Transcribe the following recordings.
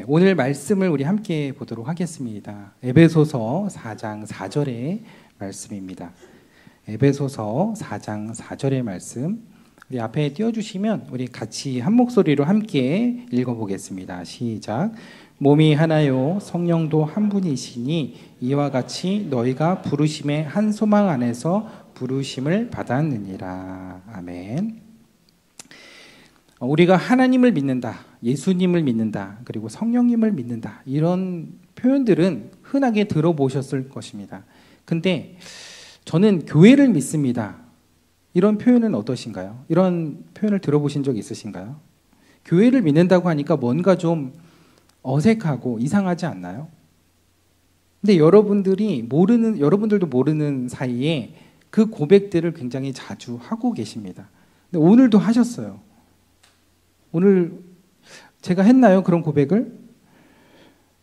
오늘 말씀을 우리 함께 보도록 하겠습니다. 에베소서 4장 4절의 말씀입니다. 에베소서 4장 4절의 말씀 우리 앞에 띄워주시면 우리 같이 한 목소리로 함께 읽어보겠습니다. 시작. 몸이 하나요 성령도 한 분이시니 이와 같이 너희가 부르심의 한 소망 안에서 부르심을 받았느니라. 아멘. 우리가 하나님을 믿는다, 예수님을 믿는다, 그리고 성령님을 믿는다, 이런 표현들은 흔하게 들어보셨을 것입니다. 근데 저는 교회를 믿습니다, 이런 표현은 어떠신가요? 이런 표현을 들어보신 적 있으신가요? 교회를 믿는다고 하니까 뭔가 좀 어색하고 이상하지 않나요? 근데 여러분들도 모르는 사이에 그 고백들을 굉장히 자주 하고 계십니다. 근데 오늘도 하셨어요. 오늘 제가 했나요? 그런 고백을?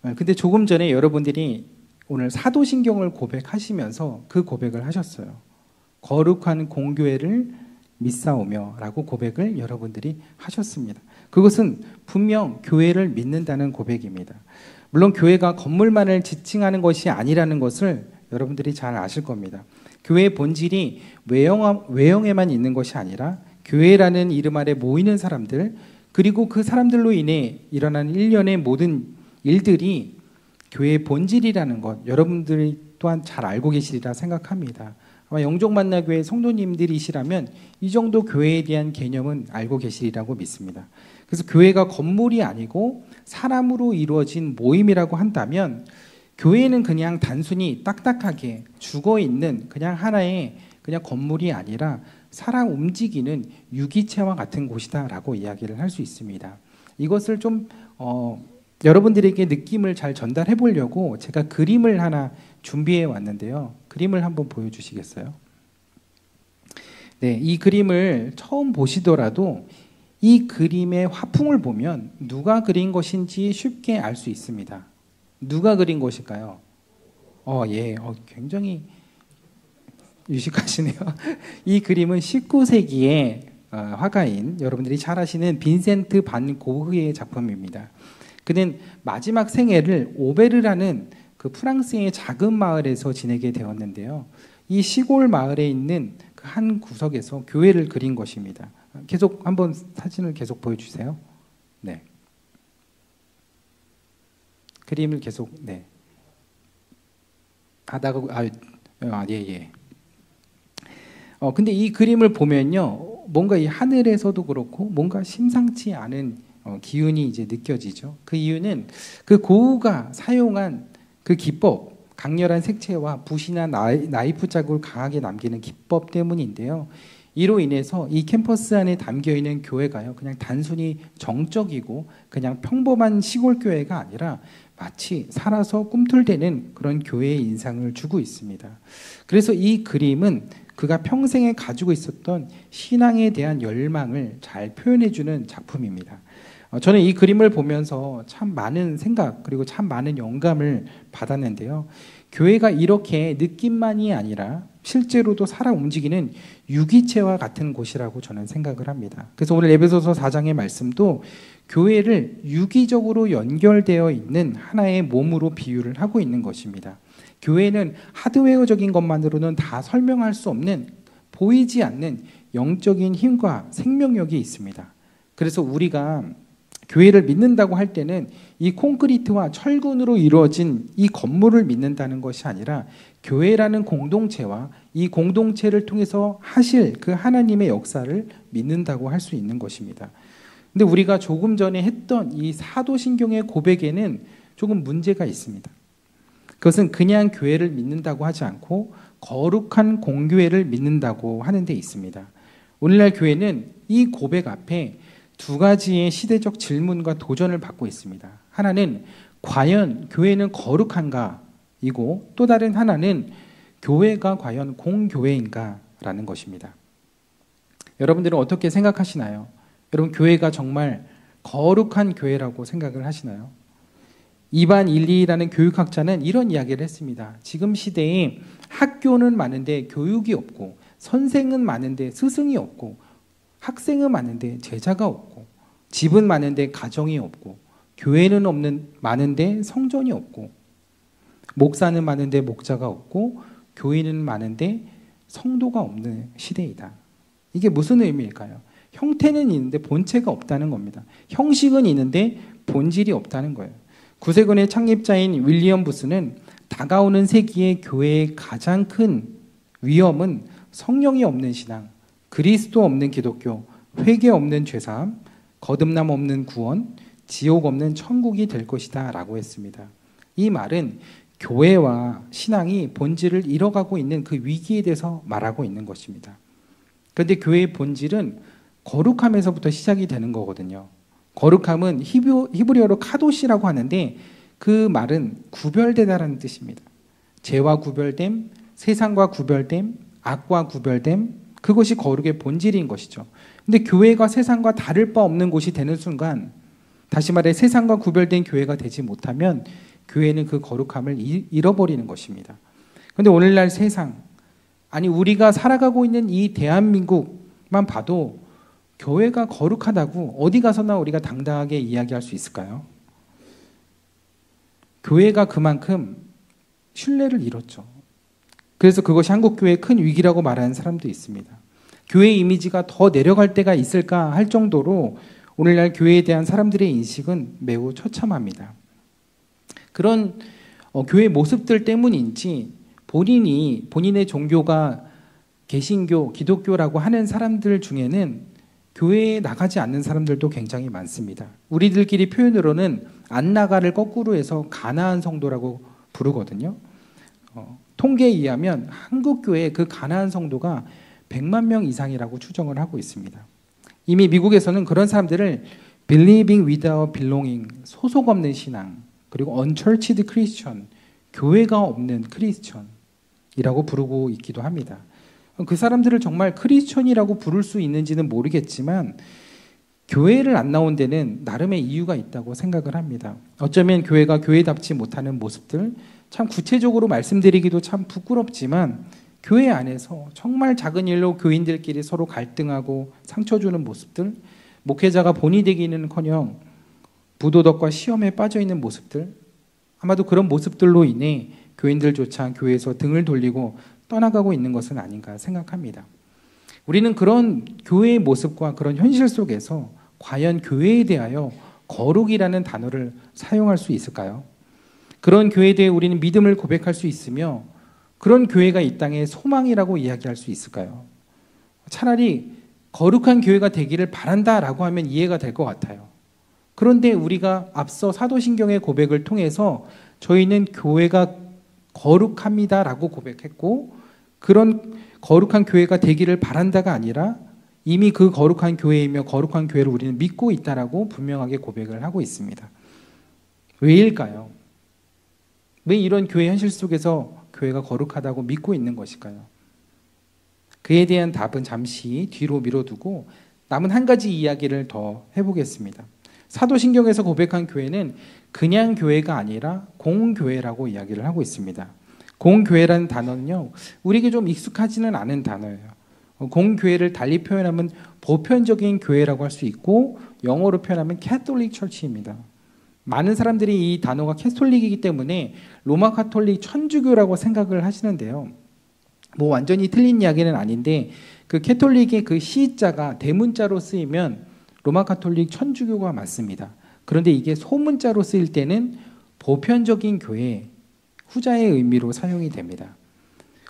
근데 조금 전에 여러분들이 오늘 사도신경을 고백하시면서 그 고백을 하셨어요. 거룩한 공교회를 믿사오며 라고 고백을 여러분들이 하셨습니다. 그것은 분명 교회를 믿는다는 고백입니다. 물론 교회가 건물만을 지칭하는 것이 아니라는 것을 여러분들이 잘 아실 겁니다. 교회의 본질이 외형에만 있는 것이 아니라 교회라는 이름 아래 모이는 사람들, 그리고 그 사람들로 인해 일어나는 일련의 모든 일들이 교회의 본질이라는 것, 여러분들이 또한 잘 알고 계시리라 생각합니다. 아마 영종만나교회 성도님들이시라면 이 정도 교회에 대한 개념은 알고 계시리라고 믿습니다. 그래서 교회가 건물이 아니고 사람으로 이루어진 모임이라고 한다면 교회는 그냥 단순히 딱딱하게 죽어있는 그냥 하나의 그냥 건물이 아니라 살아 움직이는 유기체와 같은 곳이다라고 이야기를 할 수 있습니다. 이것을 좀 여러분들에게 느낌을 잘 전달해 보려고 제가 그림을 하나 준비해 왔는데요. 그림을 한번 보여주시겠어요? 네, 이 그림을 처음 보시더라도 이 그림의 화풍을 보면 누가 그린 것인지 쉽게 알 수 있습니다. 누가 그린 것일까요? 굉장히 유식하시네요. 이 그림은 19세기의 화가인 여러분들이 잘 아시는 빈센트 반 고흐의 작품입니다. 그는 마지막 생애를 오베르라는 그 프랑스의 작은 마을에서 지내게 되었는데요. 이 시골 마을에 있는 그 한 구석에서 교회를 그린 것입니다. 계속 한번 사진을 계속 보여주세요. 네. 그림을 계속 네. 예. 근데 이 그림을 보면요, 뭔가 이 하늘에서도 그렇고 뭔가 심상치 않은 기운이 이제 느껴지죠. 그 이유는 그 고흐가 사용한 그 기법, 강렬한 색채와 붓이나 나이프 자국을 강하게 남기는 기법 때문인데요. 이로 인해서 이 캠퍼스 안에 담겨 있는 교회가요, 그냥 단순히 정적이고 그냥 평범한 시골 교회가 아니라 마치 살아서 꿈틀대는 그런 교회의 인상을 주고 있습니다. 그래서 이 그림은 그가 평생에 가지고 있었던 신앙에 대한 열망을 잘 표현해주는 작품입니다. 저는 이 그림을 보면서 참 많은 생각 그리고 참 많은 영감을 받았는데요. 교회가 이렇게 느낌만이 아니라 실제로도 살아 움직이는 유기체와 같은 곳이라고 저는 생각을 합니다. 그래서 오늘 에베소서 4장의 말씀도 교회를 유기적으로 연결되어 있는 하나의 몸으로 비유를 하고 있는 것입니다. 교회는 하드웨어적인 것만으로는 다 설명할 수 없는 보이지 않는 영적인 힘과 생명력이 있습니다. 그래서 우리가 교회를 믿는다고 할 때는 이 콘크리트와 철근으로 이루어진 이 건물을 믿는다는 것이 아니라 교회라는 공동체와 이 공동체를 통해서 하실 그 하나님의 역사를 믿는다고 할 수 있는 것입니다. 근데 우리가 조금 전에 했던 이 사도신경의 고백에는 조금 문제가 있습니다. 그것은 그냥 교회를 믿는다고 하지 않고 거룩한 공교회를 믿는다고 하는 데 있습니다. 오늘날 교회는 이 고백 앞에 두 가지의 시대적 질문과 도전을 받고 있습니다. 하나는 과연 교회는 거룩한가? 이고 또 다른 하나는 교회가 과연 공교회인가? 라는 것입니다. 여러분들은 어떻게 생각하시나요? 여러분, 교회가 정말 거룩한 교회라고 생각을 하시나요? 이반 일리라는 교육학자는 이런 이야기를 했습니다. 지금 시대에 학교는 많은데 교육이 없고, 선생은 많은데 스승이 없고, 학생은 많은데 제자가 없고, 집은 많은데 가정이 없고, 교회는 많은데 성전이 없고, 목사는 많은데 목자가 없고, 교인은 많은데 성도가 없는 시대이다. 이게 무슨 의미일까요? 형태는 있는데 본체가 없다는 겁니다. 형식은 있는데 본질이 없다는 거예요. 구세군의 창립자인 윌리엄 부스는 다가오는 세기의 교회의 가장 큰 위험은 성령이 없는 신앙, 그리스도 없는 기독교, 회개 없는 죄사함, 거듭남 없는 구원, 지옥 없는 천국이 될 것이다 라고 했습니다. 이 말은 교회와 신앙이 본질을 잃어가고 있는 그 위기에 대해서 말하고 있는 것입니다. 그런데 교회의 본질은 거룩함에서부터 시작이 되는 거거든요. 거룩함은 히브리어로 카도시라고 하는데 그 말은 구별되다라는 뜻입니다. 죄와 구별됨, 세상과 구별됨, 악과 구별됨, 그것이 거룩의 본질인 것이죠. 근데 교회가 세상과 다를 바 없는 곳이 되는 순간, 다시 말해 세상과 구별된 교회가 되지 못하면 교회는 그 거룩함을 잃어버리는 것입니다. 그런데 오늘날 세상, 아니 우리가 살아가고 있는 이 대한민국만 봐도 교회가 거룩하다고 어디 가서나 우리가 당당하게 이야기할 수 있을까요? 교회가 그만큼 신뢰를 잃었죠. 그래서 그것이 한국교회의 큰 위기라고 말하는 사람도 있습니다. 교회 이미지가 더 내려갈 때가 있을까 할 정도로 오늘날 교회에 대한 사람들의 인식은 매우 처참합니다. 그런 교회 모습들 때문인지 본인의 종교가 개신교, 기독교라고 하는 사람들 중에는 교회에 나가지 않는 사람들도 굉장히 많습니다. 우리들끼리 표현으로는 안 나가를 거꾸로 해서 가나안 성도라고 부르거든요. 통계에 의하면 한국교회 그 가나안 성도가 100만 명 이상이라고 추정을 하고 있습니다. 이미 미국에서는 그런 사람들을 believing without belonging, 소속 없는 신앙, 그리고 unchurched Christian, 교회가 없는 크리스천이라고 부르고 있기도 합니다. 그 사람들을 정말 크리스천이라고 부를 수 있는지는 모르겠지만 교회를 안 나온 데는 나름의 이유가 있다고 생각을 합니다. 어쩌면 교회가 교회답지 못하는 모습들, 참 구체적으로 말씀드리기도 참 부끄럽지만 교회 안에서 정말 작은 일로 교인들끼리 서로 갈등하고 상처 주는 모습들, 목회자가 본이 되기는커녕 부도덕과 시험에 빠져있는 모습들, 아마도 그런 모습들로 인해 교인들조차 교회에서 등을 돌리고 떠나가고 있는 것은 아닌가 생각합니다. 우리는 그런 교회의 모습과 그런 현실 속에서 과연 교회에 대하여 거룩이라는 단어를 사용할 수 있을까요? 그런 교회에 대해 우리는 믿음을 고백할 수 있으며 그런 교회가 이 땅에 소망이라고 이야기할 수 있을까요? 차라리 거룩한 교회가 되기를 바란다라고 하면 이해가 될 것 같아요. 그런데 우리가 앞서 사도신경의 고백을 통해서 저희는 교회가 거룩합니다라고 고백했고 그런 거룩한 교회가 되기를 바란다가 아니라 이미 그 거룩한 교회이며 거룩한 교회를 우리는 믿고 있다라고 분명하게 고백을 하고 있습니다. 왜일까요? 왜 이런 교회 현실 속에서 교회가 거룩하다고 믿고 있는 것일까요? 그에 대한 답은 잠시 뒤로 미뤄두고 남은 한 가지 이야기를 더 해보겠습니다. 사도신경에서 고백한 교회는 그냥 교회가 아니라 공교회라고 이야기를 하고 있습니다. 공교회라는 단어는요, 우리에게 좀 익숙하지는 않은 단어예요. 공교회를 달리 표현하면 보편적인 교회라고 할 수 있고 영어로 표현하면 캐톨릭 처치입니다. 많은 사람들이 이 단어가 캐톨릭이기 때문에 로마 카톨릭 천주교라고 생각을 하시는데요. 뭐 완전히 틀린 이야기는 아닌데 그 캐톨릭의 그 시자가 대문자로 쓰이면 로마 카톨릭 천주교가 맞습니다. 그런데 이게 소문자로 쓰일 때는 보편적인 교회, 후자의 의미로 사용이 됩니다.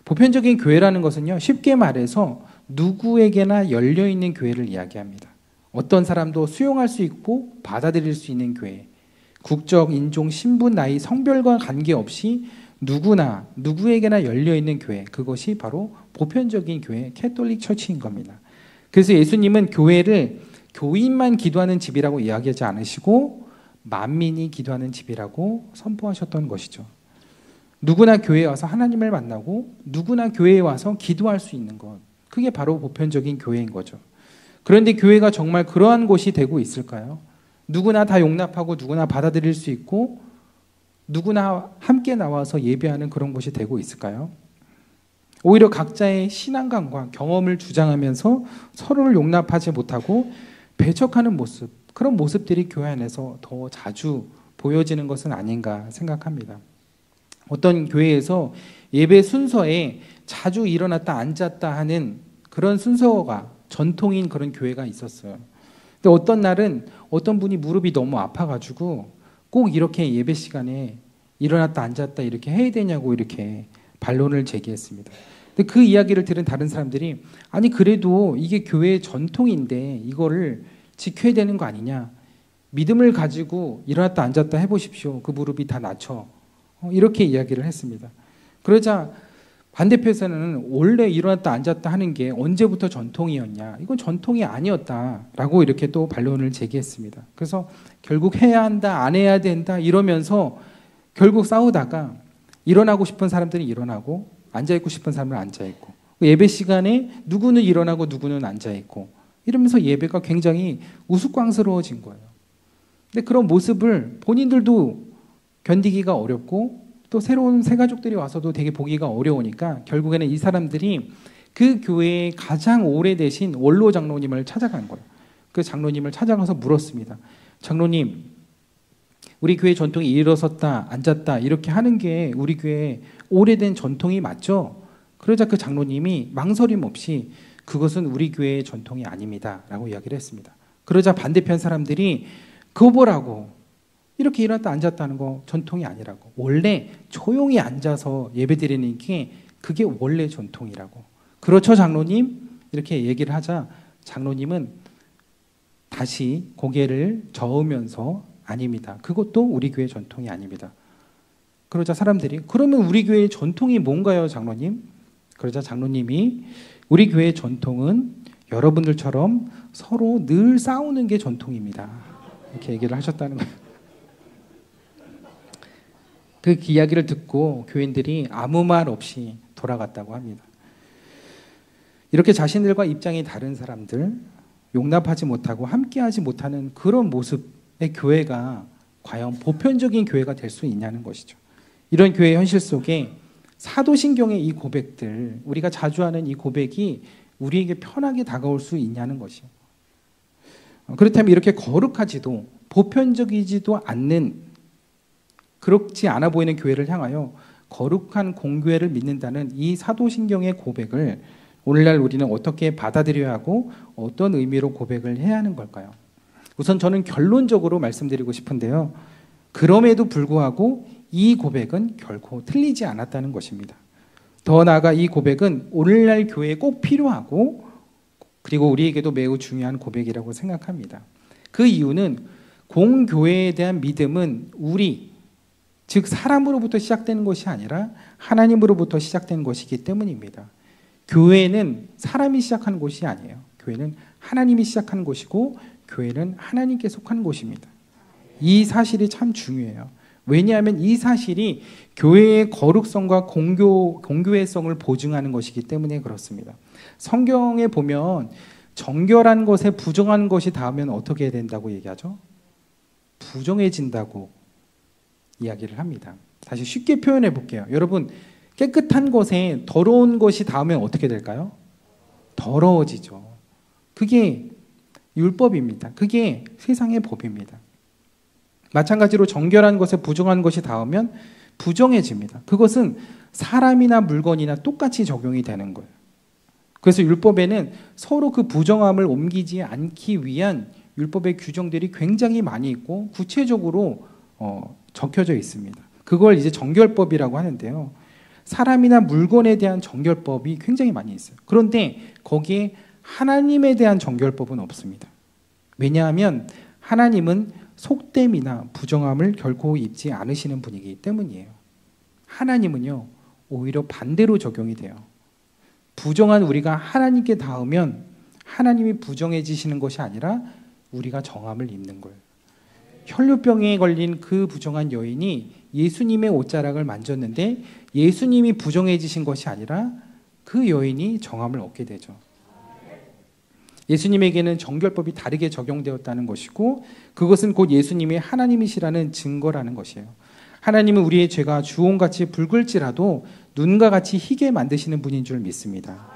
보편적인 교회라는 것은요, 쉽게 말해서 누구에게나 열려있는 교회를 이야기합니다. 어떤 사람도 수용할 수 있고 받아들일 수 있는 교회, 국적, 인종, 신분, 나이, 성별과 관계없이 누구나 누구에게나 열려있는 교회, 그것이 바로 보편적인 교회, 캐톨릭 처치인 겁니다. 그래서 예수님은 교회를 교인만 기도하는 집이라고 이야기하지 않으시고 만민이 기도하는 집이라고 선포하셨던 것이죠. 누구나 교회에 와서 하나님을 만나고 누구나 교회에 와서 기도할 수 있는 것, 그게 바로 보편적인 교회인 거죠. 그런데 교회가 정말 그러한 곳이 되고 있을까요? 누구나 다 용납하고 누구나 받아들일 수 있고 누구나 함께 나와서 예배하는 그런 곳이 되고 있을까요? 오히려 각자의 신앙관과 경험을 주장하면서 서로를 용납하지 못하고 배척하는 모습, 그런 모습들이 교회 안에서 더 자주 보여지는 것은 아닌가 생각합니다. 어떤 교회에서 예배 순서에 자주 일어났다 앉았다 하는 그런 순서가 전통인 그런 교회가 있었어요. 근데 어떤 날은 어떤 분이 무릎이 너무 아파가지고 꼭 이렇게 예배 시간에 일어났다 앉았다 이렇게 해야 되냐고 이렇게 반론을 제기했습니다. 근데 그 이야기를 들은 다른 사람들이 아니 그래도 이게 교회의 전통인데 이거를 지켜야 되는 거 아니냐. 믿음을 가지고 일어났다 앉았다 해보십시오. 그 무릎이 다 낫죠. 이렇게 이야기를 했습니다. 그러자 반대편에서는 원래 일어났다 앉았다 하는 게 언제부터 전통이었냐. 이건 전통이 아니었다라고 이렇게 또 반론을 제기했습니다. 그래서 결국 해야 한다, 안 해야 된다 이러면서 결국 싸우다가 일어나고 싶은 사람들은 일어나고 앉아있고 싶은 사람은 앉아있고 예배 시간에 누구는 일어나고 누구는 앉아있고 이러면서 예배가 굉장히 우스꽝스러워진 거예요. 근데 그런 모습을 본인들도 견디기가 어렵고 또 새로운 새 가족들이 와서도 되게 보기가 어려우니까 결국에는 이 사람들이 그 교회에 가장 오래되신 원로 장로님을 찾아간 거예요. 그 장로님을 찾아가서 물었습니다. 장로님, 우리 교회 전통이 일어섰다 앉았다 이렇게 하는 게 우리 교회 오래된 전통이 맞죠? 그러자 그 장로님이 망설임 없이 그것은 우리 교회의 전통이 아닙니다 라고 이야기를 했습니다. 그러자 반대편 사람들이 그거 보라고 이렇게 일어났다 앉았다 하는 거 전통이 아니라고. 원래 조용히 앉아서 예배드리는 게 그게 원래 전통이라고. 그렇죠 장로님? 이렇게 얘기를 하자 장로님은 다시 고개를 저으면서 아닙니다. 그것도 우리 교회 전통이 아닙니다. 그러자 사람들이 그러면 우리 교회의 전통이 뭔가요 장로님? 그러자 장로님이 우리 교회의 전통은 여러분들처럼 서로 늘 싸우는 게 전통입니다. 이렇게 얘기를 하셨다는 거예요. 그 이야기를 듣고 교인들이 아무 말 없이 돌아갔다고 합니다. 이렇게 자신들과 입장이 다른 사람들, 용납하지 못하고 함께하지 못하는 그런 모습의 교회가 과연 보편적인 교회가 될 수 있냐는 것이죠. 이런 교회 현실 속에 사도신경의 이 고백들, 우리가 자주 하는 이 고백이 우리에게 편하게 다가올 수 있냐는 것이요. 그렇다면 이렇게 거룩하지도 보편적이지도 않는 그렇지 않아 보이는 교회를 향하여 거룩한 공교회를 믿는다는 이 사도신경의 고백을 오늘날 우리는 어떻게 받아들여야 하고 어떤 의미로 고백을 해야 하는 걸까요? 우선 저는 결론적으로 말씀드리고 싶은데요. 그럼에도 불구하고 이 고백은 결코 틀리지 않았다는 것입니다. 더 나아가 이 고백은 오늘날 교회에 꼭 필요하고 그리고 우리에게도 매우 중요한 고백이라고 생각합니다. 그 이유는 공교회에 대한 믿음은 우리 즉 사람으로부터 시작되는 것이 아니라 하나님으로부터 시작되는 것이기 때문입니다. 교회는 사람이 시작하는 곳이 아니에요. 교회는 하나님이 시작하는 곳이고 교회는 하나님께 속한 곳입니다. 이 사실이 참 중요해요. 왜냐하면 이 사실이 교회의 거룩성과 공교회성을 보증하는 것이기 때문에 그렇습니다. 성경에 보면 정결한 것에 부정한 것이 닿으면 어떻게 된다고 얘기하죠? 부정해진다고 이야기를 합니다. 다시 쉽게 표현해 볼게요. 여러분, 깨끗한 것에 더러운 것이 닿으면 어떻게 될까요? 더러워지죠. 그게 율법입니다. 그게 세상의 법입니다. 마찬가지로 정결한 것에 부정한 것이 닿으면 부정해집니다. 그것은 사람이나 물건이나 똑같이 적용이 되는 거예요. 그래서 율법에는 서로 그 부정함을 옮기지 않기 위한 율법의 규정들이 굉장히 많이 있고 구체적으로 적혀져 있습니다. 그걸 이제 정결법이라고 하는데요. 사람이나 물건에 대한 정결법이 굉장히 많이 있어요. 그런데 거기에 하나님에 대한 정결법은 없습니다. 왜냐하면 하나님은 속됨이나 부정함을 결코 입지 않으시는 분이기 때문이에요. 하나님은요, 오히려 반대로 적용이 돼요. 부정한 우리가 하나님께 닿으면 하나님이 부정해지시는 것이 아니라 우리가 정함을 입는 거예요. 혈루병에 걸린 그 부정한 여인이 예수님의 옷자락을 만졌는데 예수님이 부정해지신 것이 아니라 그 여인이 정함을 얻게 되죠. 예수님에게는 정결법이 다르게 적용되었다는 것이고 그것은 곧 예수님이 하나님이시라는 증거라는 것이에요. 하나님은 우리의 죄가 주홍같이 붉을지라도 눈과 같이 희게 만드시는 분인 줄 믿습니다.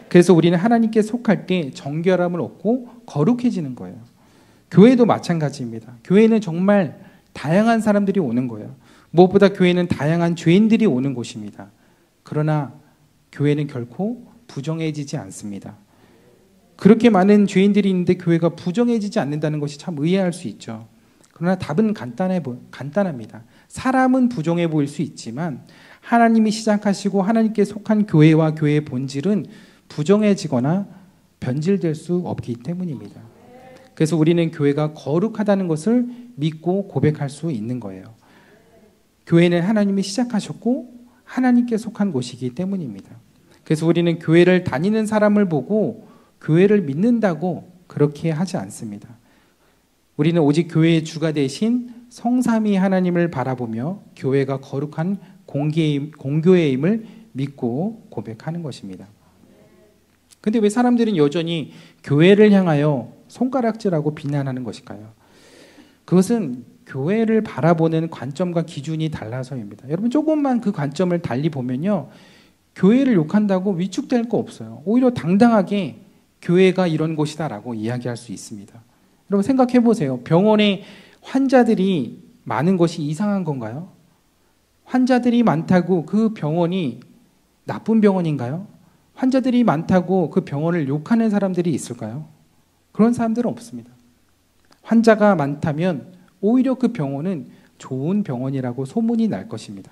그래서 우리는 하나님께 속할 때 정결함을 얻고 거룩해지는 거예요. 교회도 마찬가지입니다. 교회는 정말 다양한 사람들이 오는 거예요. 무엇보다 교회는 다양한 죄인들이 오는 곳입니다. 그러나 교회는 결코 부정해지지 않습니다. 그렇게 많은 죄인들이 있는데 교회가 부정해지지 않는다는 것이 참 의아할 수 있죠. 그러나 답은 간단합니다. 사람은 부정해 보일 수 있지만 하나님이 시작하시고 하나님께 속한 교회와 교회의 본질은 부정해지거나 변질될 수 없기 때문입니다. 그래서 우리는 교회가 거룩하다는 것을 믿고 고백할 수 있는 거예요. 교회는 하나님이 시작하셨고 하나님께 속한 곳이기 때문입니다. 그래서 우리는 교회를 다니는 사람을 보고 교회를 믿는다고 그렇게 하지 않습니다. 우리는 오직 교회의 주가 되신 성삼위 하나님을 바라보며 교회가 거룩한 공교회임을 믿고 고백하는 것입니다. 근데 왜 사람들은 여전히 교회를 향하여 손가락질하고 비난하는 것일까요? 그것은 교회를 바라보는 관점과 기준이 달라서입니다. 여러분 조금만 그 관점을 달리 보면요, 교회를 욕한다고 위축될 거 없어요. 오히려 당당하게 교회가 이런 곳이다라고 이야기할 수 있습니다. 여러분 생각해 보세요. 병원에 환자들이 많은 것이 이상한 건가요? 환자들이 많다고 그 병원이 나쁜 병원인가요? 환자들이 많다고 그 병원을 욕하는 사람들이 있을까요? 그런 사람들은 없습니다. 환자가 많다면 오히려 그 병원은 좋은 병원이라고 소문이 날 것입니다.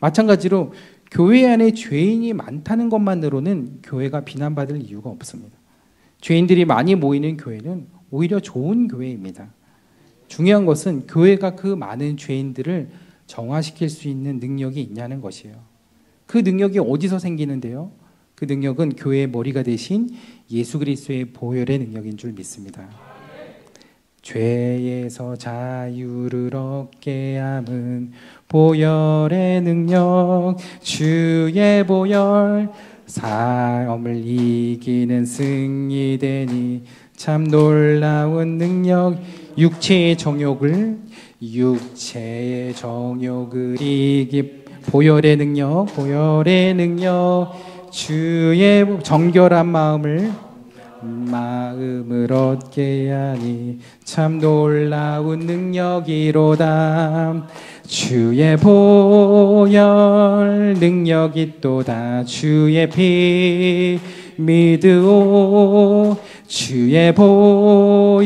마찬가지로 교회 안에 죄인이 많다는 것만으로는 교회가 비난받을 이유가 없습니다. 죄인들이 많이 모이는 교회는 오히려 좋은 교회입니다. 중요한 것은 교회가 그 많은 죄인들을 정화시킬 수 있는 능력이 있냐는 것이에요. 그 능력이 어디서 생기는데요? 그 능력은 교회의 머리가 되신 예수 그리스도의 보혈의 능력인 줄 믿습니다. 죄에서 자유를 얻게 함은 보혈의 능력, 주의 보혈, 사함을 이기는 승리되니 참 놀라운 능력, 육체의 정욕을 이기 보혈의 능력, 주의 정결한 마음을 얻게 하니 참 놀라운 능력이로다. 주의 보혈 능력이 또다. 주의 피 믿으오. 주의 보혈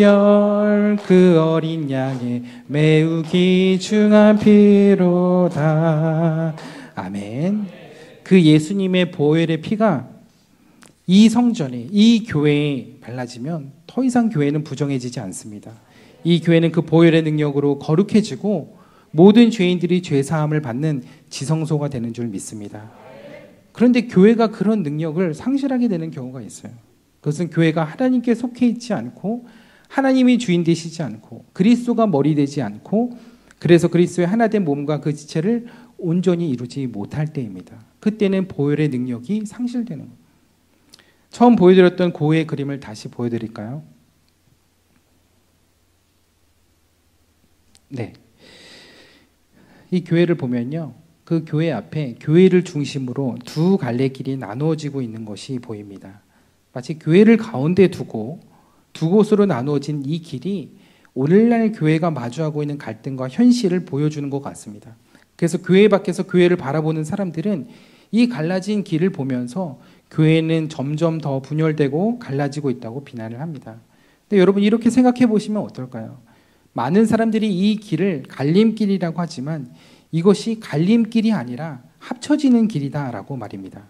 그 어린 양의 매우 귀중한 피로다. 아멘. 그 예수님의 보혈의 피가 이 성전에, 이 교회에 발라지면 더 이상 교회는 부정해지지 않습니다. 이 교회는 그 보혈의 능력으로 거룩해지고 모든 죄인들이 죄사함을 받는 지성소가 되는 줄 믿습니다. 그런데 교회가 그런 능력을 상실하게 되는 경우가 있어요. 그것은 교회가 하나님께 속해 있지 않고 하나님이 주인 되시지 않고 그리스도가 머리 되지 않고 그래서 그리스도의 하나된 몸과 그 지체를 온전히 이루지 못할 때입니다. 그때는 보혈의 능력이 상실되는 거예요. 처음 보여드렸던 고의 그림을 다시 보여드릴까요? 네. 이 교회를 보면요, 그 교회 앞에 교회를 중심으로 두 갈래 길이 나누어지고 있는 것이 보입니다. 마치 교회를 가운데 두고 두 곳으로 나누어진 이 길이 오늘날 교회가 마주하고 있는 갈등과 현실을 보여주는 것 같습니다. 그래서 교회 밖에서 교회를 바라보는 사람들은 이 갈라진 길을 보면서 교회는 점점 더 분열되고 갈라지고 있다고 비난을 합니다. 근데 여러분 이렇게 생각해 보시면 어떨까요? 많은 사람들이 이 길을 갈림길이라고 하지만 이것이 갈림길이 아니라 합쳐지는 길이다라고 말입니다.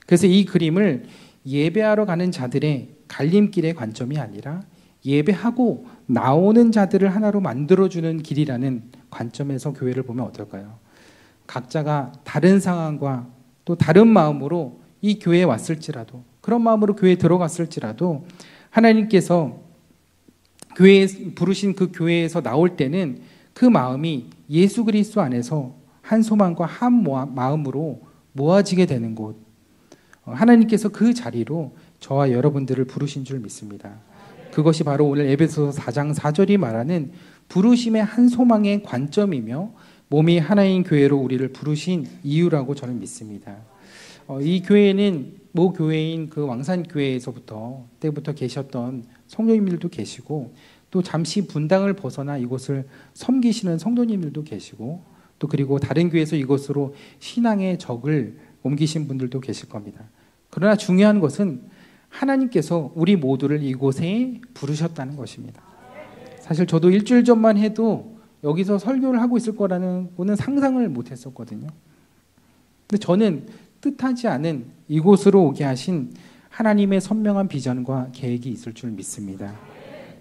그래서 이 그림을 예배하러 가는 자들의 갈림길의 관점이 아니라 예배하고 나오는 자들을 하나로 만들어주는 길이라는 관점에서 교회를 보면 어떨까요? 각자가 다른 상황과 또 다른 마음으로 이 교회에 왔을지라도, 그런 마음으로 교회에 들어갔을지라도 하나님께서 교회에 부르신 그 교회에서 나올 때는 그 마음이 예수 그리스도 안에서 한 소망과 한 마음으로 모아지게 되는 곳, 하나님께서 그 자리로 저와 여러분들을 부르신 줄 믿습니다. 그것이 바로 오늘 에베소서 4장 4절이 말하는 부르심의 한 소망의 관점이며 몸이 하나인 교회로 우리를 부르신 이유라고 저는 믿습니다. 이 교회는 모 교회인 그 왕산교회에서부터 때부터 계셨던 성도님들도 계시고 또 잠시 분당을 벗어나 이곳을 섬기시는 성도님들도 계시고 또 그리고 다른 교회에서 이곳으로 신앙의 적을 옮기신 분들도 계실 겁니다. 그러나 중요한 것은 하나님께서 우리 모두를 이곳에 부르셨다는 것입니다. 사실 저도 일주일 전만 해도 여기서 설교를 하고 있을 거라는 거는 상상을 못했었거든요. 근데 저는 뜻하지 않은 이곳으로 오게 하신 하나님의 선명한 비전과 계획이 있을 줄 믿습니다.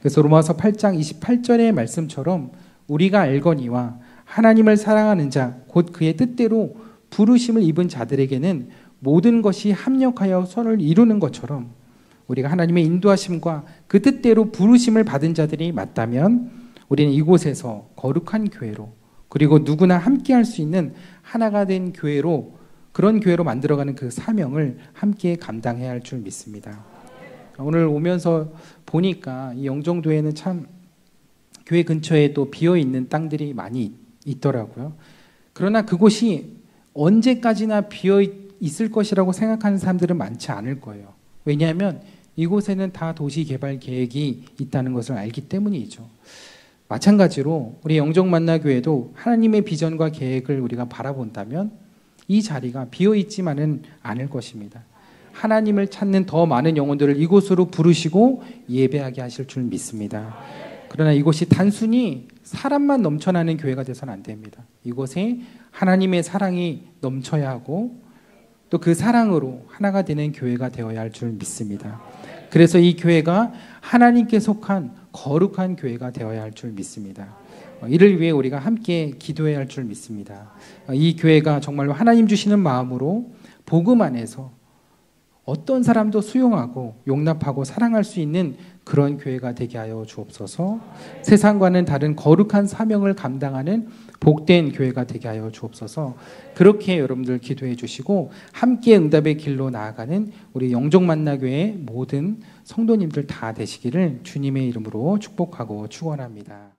그래서 로마서 8장 28절의 말씀처럼 우리가 알거니와 하나님을 사랑하는 자 곧 그의 뜻대로 부르심을 입은 자들에게는 모든 것이 합력하여 선을 이루는 것처럼 우리가 하나님의 인도하심과 그 뜻대로 부르심을 받은 자들이 맞다면 우리는 이곳에서 거룩한 교회로 그리고 누구나 함께 할 수 있는 하나가 된 교회로 그런 교회로 만들어가는 그 사명을 함께 감당해야 할 줄 믿습니다. 오늘 오면서 보니까 이 영종도에는 참 교회 근처에 또 비어있는 땅들이 많이 있더라고요. 그러나 그곳이 언제까지나 비어있을 것이라고 생각하는 사람들은 많지 않을 거예요. 왜냐하면 이곳에는 다 도시개발 계획이 있다는 것을 알기 때문이죠. 마찬가지로 우리 영종만나교회도 하나님의 비전과 계획을 우리가 바라본다면 이 자리가 비어있지만은 않을 것입니다. 하나님을 찾는 더 많은 영혼들을 이곳으로 부르시고 예배하게 하실 줄 믿습니다. 그러나 이곳이 단순히 사람만 넘쳐나는 교회가 돼서는 안 됩니다. 이곳에 하나님의 사랑이 넘쳐야 하고 또 그 사랑으로 하나가 되는 교회가 되어야 할 줄 믿습니다. 그래서 이 교회가 하나님께 속한 거룩한 교회가 되어야 할 줄 믿습니다. 이를 위해 우리가 함께 기도해야 할 줄 믿습니다. 이 교회가 정말로 하나님 주시는 마음으로 복음 안에서 어떤 사람도 수용하고 용납하고 사랑할 수 있는 그런 교회가 되게 하여 주옵소서. 세상과는 다른 거룩한 사명을 감당하는 복된 교회가 되게 하여 주옵소서. 그렇게 여러분들 기도해 주시고 함께 응답의 길로 나아가는 우리 영종만나교회 모든 성도님들 다 되시기를 주님의 이름으로 축복하고 축원합니다.